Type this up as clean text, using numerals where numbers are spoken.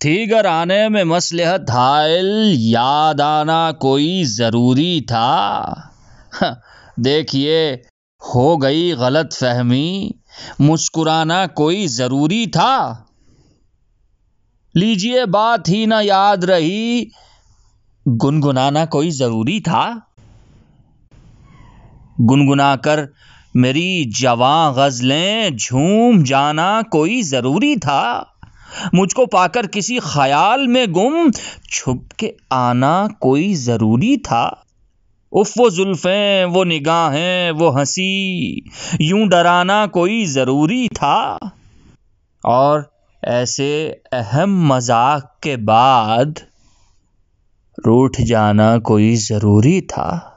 تھی گر آنے میں مصلحت حائل، یاد آنا کوئی ضروری تھا۔ دیکھیے ہو گئی غلط فہمی، مسکرانا کوئی ضروری تھا۔ لیجیے بات ہی نہ یاد رہی، گنگنانا کوئی ضروری تھا۔ گنگنا کر میری جواں غزلیں جھوم جانا کوئی ضروری تھا۔ مجھ کو پا کر کسی خیال میں گم، چھپ کے آنا کوئی ضروری تھا۔ اف وہ زلفیں، وہ نگاہیں، وہ ہنسی، یوں ڈرانا کوئی ضروری تھا۔ اور ایسے اہم مذاق کے بعد روٹھ جانا کوئی ضروری تھا۔